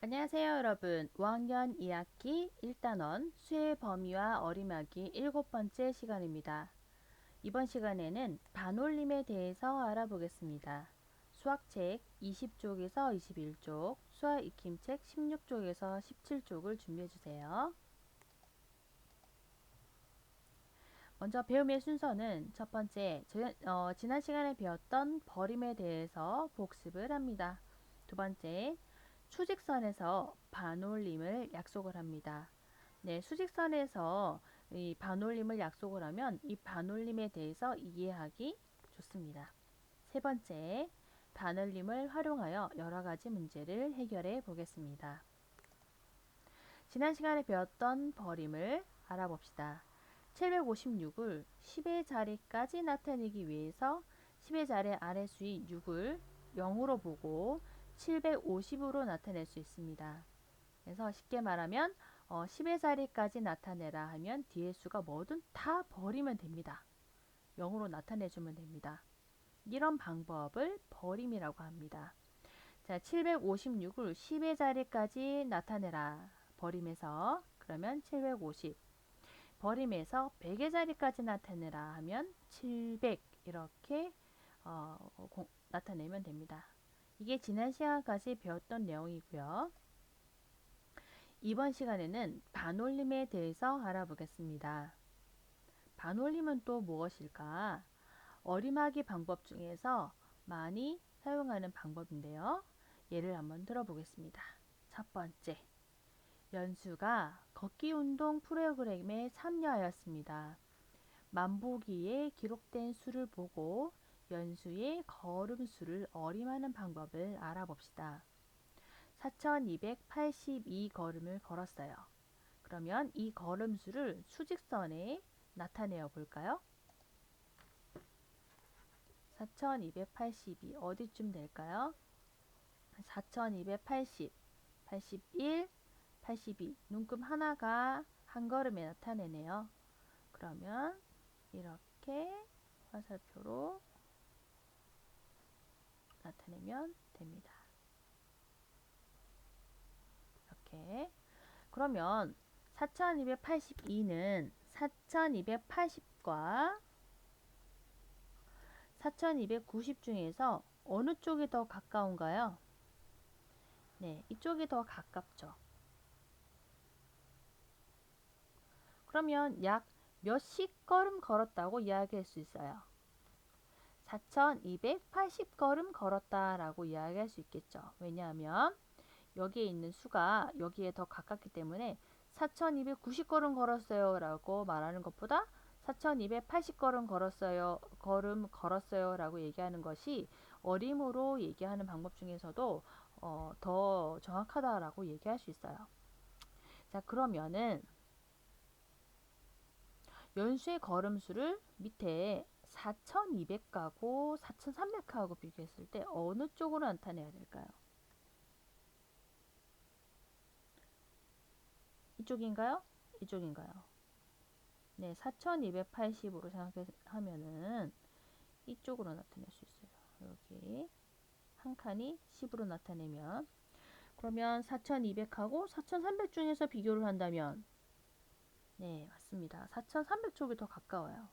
안녕하세요, 여러분. 5학년 2학기 1단원 수의 범위와 어림하기 7번째 시간입니다. 이번 시간에는 반올림에 대해서 알아보겠습니다. 수학책 20쪽에서 21쪽, 수학 익힘책 16쪽에서 17쪽을 준비해 주세요. 먼저 배움의 순서는 첫 번째, 지난 시간에 배웠던 버림에 대해서 복습을 합니다. 두 번째, 수직선에서 반올림을 약속을 합니다. 네, 수직선에서 이 반올림을 약속을 하면 이 반올림에 대해서 이해하기 좋습니다. 세 번째, 반올림을 활용하여 여러 가지 문제를 해결해 보겠습니다. 지난 시간에 배웠던 버림을 알아봅시다. 756을 10의 자리까지 나타내기 위해서 10의 자리 아래 수인 6을 0으로 보고 750으로 나타낼 수 있습니다. 그래서 쉽게 말하면 10의 자리까지 나타내라 하면 뒤에 수가 뭐든 다 버리면 됩니다. 0으로 나타내주면 됩니다. 이런 방법을 버림이라고 합니다. 자, 756을 10의 자리까지 나타내라. 버림에서 그러면 750. 버림에서 100의 자리까지 나타내라 하면 700 이렇게 나타내면 됩니다. 이게 지난 시간까지 배웠던 내용이고요. 이번 시간에는 반올림에 대해서 알아보겠습니다. 반올림은 또 무엇일까? 어림하기 방법 중에서 많이 사용하는 방법인데요. 예를 한번 들어보겠습니다. 첫 번째, 연수가 걷기 운동 프로그램에 참여하였습니다. 만보기에 기록된 수를 보고 연수의 걸음수를 어림하는 방법을 알아봅시다. 4282걸음을 걸었어요. 그러면 이 걸음수를 수직선에 나타내어 볼까요? 4282 어디쯤 될까요? 4280, 81, 82 눈금 하나가 한 걸음에 나타내네요. 그러면 이렇게 화살표로 나타내면 됩니다. 이렇게. 그러면 4282는 4280과 4290 중에서 어느 쪽이 더 가까운가요? 네, 이쪽이 더 가깝죠. 그러면 약 몇십 걸음 걸었다고 이야기할 수 있어요. 4280걸음 걸었다라고 이야기할 수 있겠죠. 왜냐하면 여기에 있는 수가 여기에 더 가깝기 때문에 4290걸음 걸었어요 라고 말하는 것보다 4280걸음 걸었어요 라고 얘기하는 것이 어림으로 얘기하는 방법 중에서도 더 정확하다라고 얘기할 수 있어요. 자, 그러면은 연수의 걸음수를 밑에 4200하고 4300하고 비교했을 때 어느 쪽으로 나타내야 될까요? 이쪽인가요? 이쪽인가요? 네, 4280으로 생각하면은 이쪽으로 나타낼 수 있어요. 여기 한 칸이 10으로 나타내면 그러면 4200하고 4300 중에서 비교를 한다면 네, 맞습니다. 4300 쪽이 더 가까워요.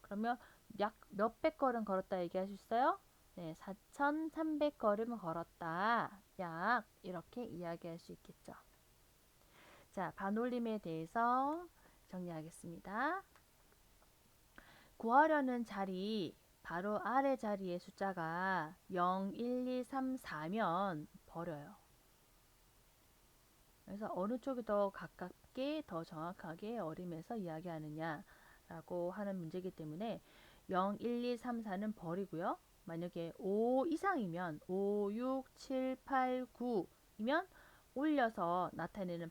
그러면 약 몇백 걸음 걸었다 얘기할 수 있어요? 네, 4300걸음 걸었다. 약 이렇게 이야기할 수 있겠죠. 자, 반올림에 대해서 정리하겠습니다. 구하려는 자리 바로 아래 자리의 숫자가 0, 1, 2, 3, 4면 버려요. 그래서 어느 쪽이 더 가깝게 더 정확하게 어림에서 이야기하느냐 라고 하는 문제이기 때문에 0, 1, 2, 3, 4는 버리고요. 만약에 5 이상이면 5, 6, 7, 8, 9이면 올려서 나타내는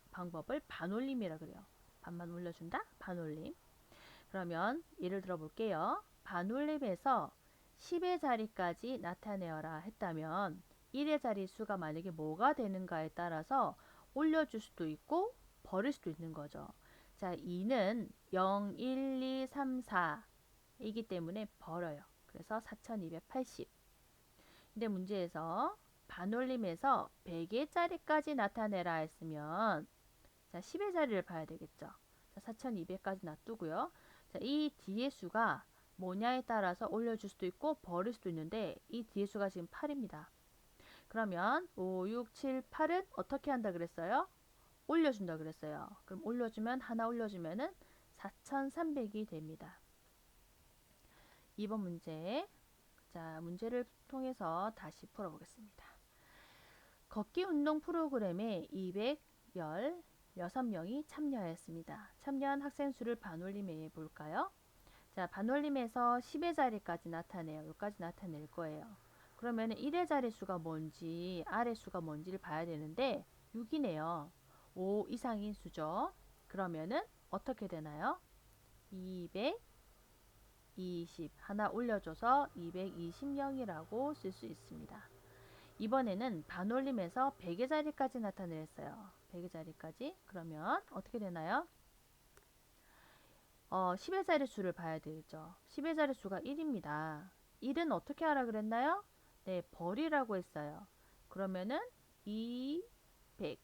방법을 반올림이라 그래요. 반만 올려준다? 반올림. 그러면 예를 들어 볼게요. 반올림에서 10의 자리까지 나타내어라 했다면 1의 자리 수가 만약에 뭐가 되는가에 따라서 올려줄 수도 있고 버릴 수도 있는 거죠. 자, 2는 0, 1, 2, 3, 4이기 때문에 버려요. 그래서 4280. 근데 문제에서 반올림에서 100의 자리까지 나타내라 했으면 자, 10의 자리를 봐야 되겠죠. 자, 4200까지 놔두고요. 자, 이 뒤의 수가 뭐냐에 따라서 올려줄 수도 있고 버릴 수도 있는데 이 뒤의 수가 지금 8입니다. 그러면 5, 6, 7, 8은 어떻게 한다 그랬어요? 올려준다 그랬어요. 그럼 올려주면 하나 올려주면은 4300이 됩니다. 2번 문제. 자, 문제를 통해서 다시 풀어보겠습니다. 걷기 운동 프로그램에 216명이 참여했습니다. 참여한 학생 수를 반올림해 볼까요? 자, 반올림에서 10의 자리까지 나타내요. 여기까지 나타낼 거예요. 그러면 1의 자릿수가 뭔지 아래 수가 뭔지를 봐야 되는데 6이네요. 5 이상인 수죠. 그러면은 어떻게 되나요? 220 하나 올려줘서 220명이라고 쓸 수 있습니다. 이번에는 반올림에서 100의 자리까지 나타냈어요. 100의 자리까지. 그러면 어떻게 되나요? 10의 자릿수를 봐야 되겠죠. 10의 자릿수가 1입니다. 1은 어떻게 하라 그랬나요? 네, 버리라고 했어요. 그러면은 200명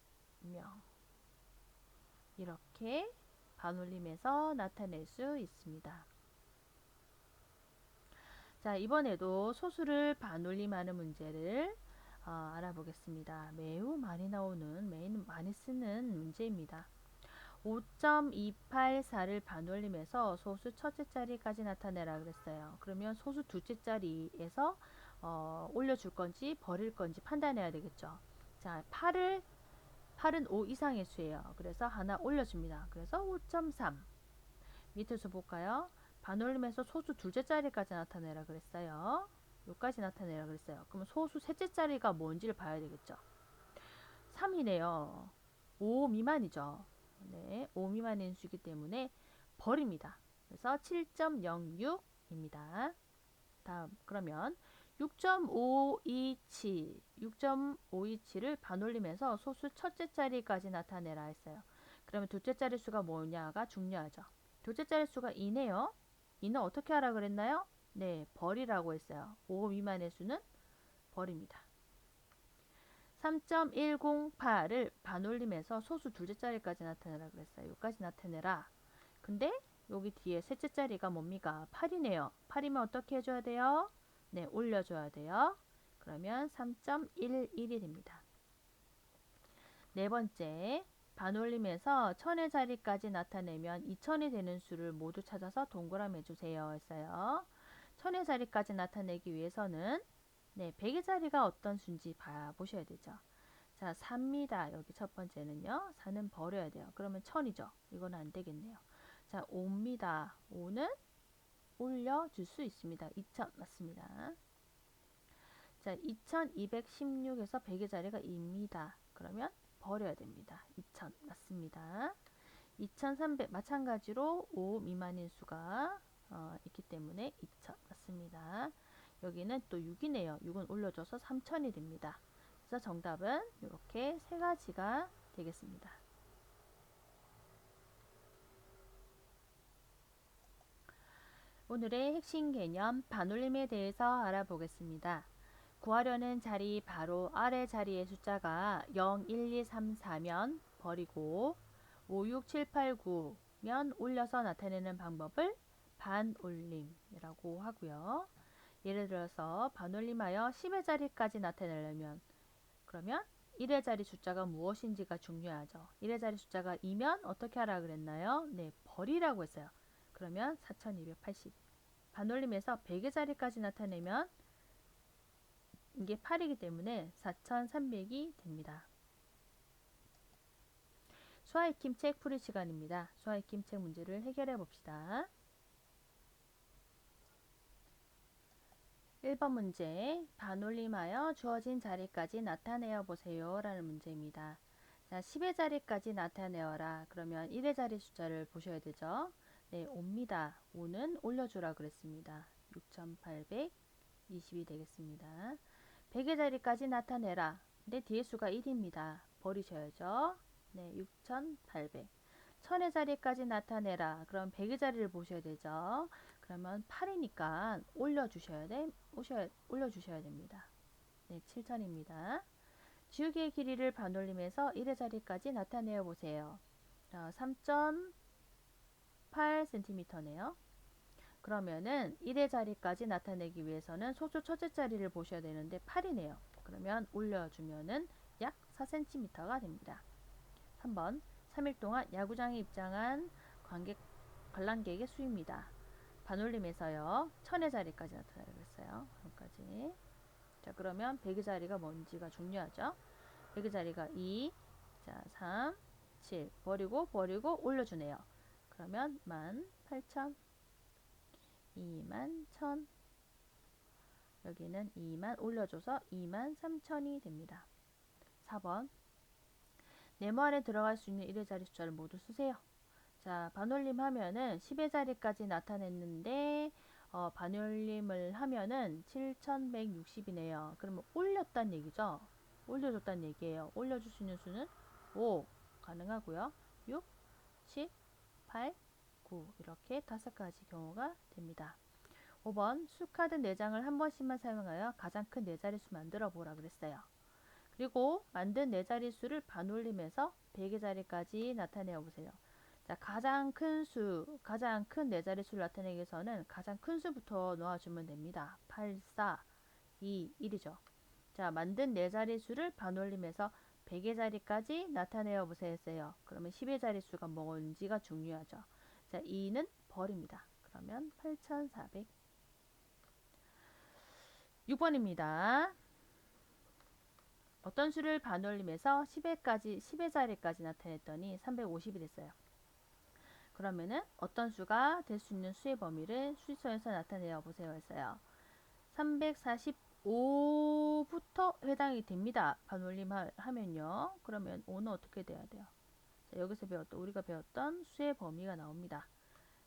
이렇게 반올림에서 나타낼 수 있습니다. 자, 이번에도 소수를 반올림하는 문제를 알아보겠습니다. 매우 많이 나오는, 매우 많이 쓰는 문제입니다. 5.284를 반올림해서 소수 첫째 자리까지 나타내라 그랬어요. 그러면 소수 둘째 자리에서 올려줄 건지 버릴 건지 판단해야 되겠죠. 자, 8은 5 이상의 수예요. 그래서 하나 올려줍니다. 그래서 5.3. 밑에서 볼까요? 반올림에서 소수 둘째 자리까지 나타내라 그랬어요. 여기까지 나타내라 그랬어요. 그럼 소수 셋째 자리가 뭔지를 봐야 되겠죠. 3이네요. 5 미만이죠. 네, 5 미만인 수이기 때문에 버립니다. 그래서 7.06입니다. 다음 그러면 6.527을 반올림해서 소수 첫째 자리까지 나타내라 했어요. 그러면 둘째 자리 수가 뭐냐가 중요하죠. 둘째 자리 수가 2네요. 2는 어떻게 하라 그랬나요? 네, 버리라고 했어요. 5 미만의 수는 버립니다. 3.108을 반올림해서 소수 둘째 자리까지 나타내라 그랬어요. 여기까지 나타내라. 근데 여기 뒤에 셋째 자리가 뭡니까? 8이네요. 8이면 어떻게 해줘야 돼요? 네, 올려줘야 돼요. 그러면 3.11이 됩니다. 네 번째, 반올림에서 1000의 자리까지 나타내면 2000이 되는 수를 모두 찾아서 동그라미 해주세요 했어요. 1000의 자리까지 나타내기 위해서는 네, 100의 자리가 어떤 수인지 보셔야 되죠. 자, 4입니다. 여기 첫 번째는요. 4는 버려야 돼요. 그러면 1000이죠. 이건 안 되겠네요. 자, 5입니다. 5는 올려줄 수 있습니다. 2000 맞습니다. 자, 2216에서 100의 자리가 2입니다. 그러면 버려야 됩니다. 2000 맞습니다. 2300 마찬가지로 5 미만인 수가 있기 때문에 2000 맞습니다. 여기는 또 6이네요. 6은 올려줘서 3000이 됩니다. 그래서 정답은 이렇게 세 가지가 되겠습니다. 오늘의 핵심 개념 반올림에 대해서 알아보겠습니다. 구하려는 자리 바로 아래 자리의 숫자가 0, 1, 2, 3, 4면 버리고 5, 6, 7, 8, 9면 올려서 나타내는 방법을 반올림이라고 하고요. 예를 들어서 반올림하여 10의 자리까지 나타내려면 그러면 1의 자리 숫자가 무엇인지가 중요하죠. 1의 자리 숫자가 2면 어떻게 하라 그랬나요? 네, 버리라고 했어요. 그러면 4280. 반올림에서 100의 자리까지 나타내면 이게 8이기 때문에 4300이 됩니다. 수아익힘책 풀이 시간입니다. 수아익힘책 문제를 해결해 봅시다. 1번 문제, 반올림하여 주어진 자리까지 나타내어 보세요 라는 문제입니다. 자, 10의 자리까지 나타내어라. 그러면 1의 자리 숫자를 보셔야 되죠. 네, 5입니다. 5는 올려주라 그랬습니다. 6820이 되겠습니다. 100의 자리까지 나타내라. 근데 뒤에 수가 1입니다. 버리셔야죠. 네, 6800. 1000의 자리까지 나타내라. 그럼 100의 자리를 보셔야 되죠. 그러면 8이니까 올려주셔야 됩니다. 네, 7천입니다. 지우개의 길이를 반올림해서 1의 자리까지 나타내어 보세요. 3.8cm네요. 그러면은 1의 자리까지 나타내기 위해서는 소수 첫째 자리를 보셔야 되는데 8이네요. 그러면 올려주면은 약 4cm가 됩니다. 3번 3일 동안 야구장에 입장한 관람객의 수입니다. 반올림에서요. 1000의 자리까지 나타나고 있어요. 여기까지. 자, 그러면 100의 자리가 뭔지가 중요하죠. 100의 자리가 2, 자, 3, 7 버리고 올려주네요. 그러면 18,000, 21,000 여기는 2만 올려줘서 23,000이 됩니다. 4번 네모 안에 들어갈 수 있는 1의 자리 숫자를 모두 쓰세요. 자, 반올림 하면은 10의 자리까지 나타냈는데 반올림을 하면은 7160이네요. 그러면 올렸단 얘기죠. 올려줬단 얘기예요. 올려줄 수 있는 수는 5 가능하고요. 6, 10, 8, 9 이렇게 5가지 경우가 됩니다. 5번 수카드 4장을 한 번씩만 사용하여 가장 큰 4자릿수 만들어 보라 그랬어요. 그리고 만든 4자릿수를 반올림해서 100의 자리까지 나타내어 보세요. 자, 가장 큰 4자릿수를 나타내기 위해서는 가장 큰 수부터 놓아주면 됩니다. 8, 4, 2, 1이죠. 자, 만든 4자릿수를 반올림해서 100의 자리까지 나타내어 보세요 했어요. 그러면 10의 자릿수가 뭔지가 중요하죠. 자, 2는 벌입니다. 그러면 8400. 6번입니다. 어떤 수를 반올림해서 10의 자리까지 나타냈더니 350이 됐어요. 그러면은 어떤 수가 될 수 있는 수의 범위를 수식선에서 나타내어 보세요 했어요. 345부터 해당이 됩니다. 반올림 하면요. 그러면 5는 어떻게 돼야 돼요? 자, 여기서 우리가 배웠던 수의 범위가 나옵니다.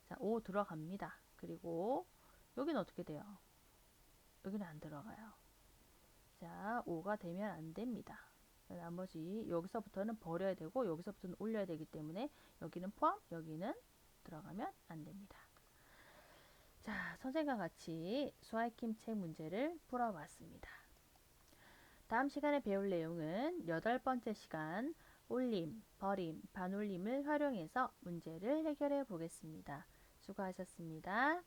자, 5 들어갑니다. 그리고 여기는 어떻게 돼요? 여기는 안 들어가요. 자, 5가 되면 안 됩니다. 나머지 여기서부터는 버려야 되고 여기서부터는 올려야 되기 때문에 여기는 포함, 여기는 들어가면 안 됩니다. 자, 선생님과 같이 수아이킴 책 문제를 풀어봤습니다. 다음 시간에 배울 내용은 8번째 시간 올림, 버림, 반올림을 활용해서 문제를 해결해 보겠습니다. 수고하셨습니다.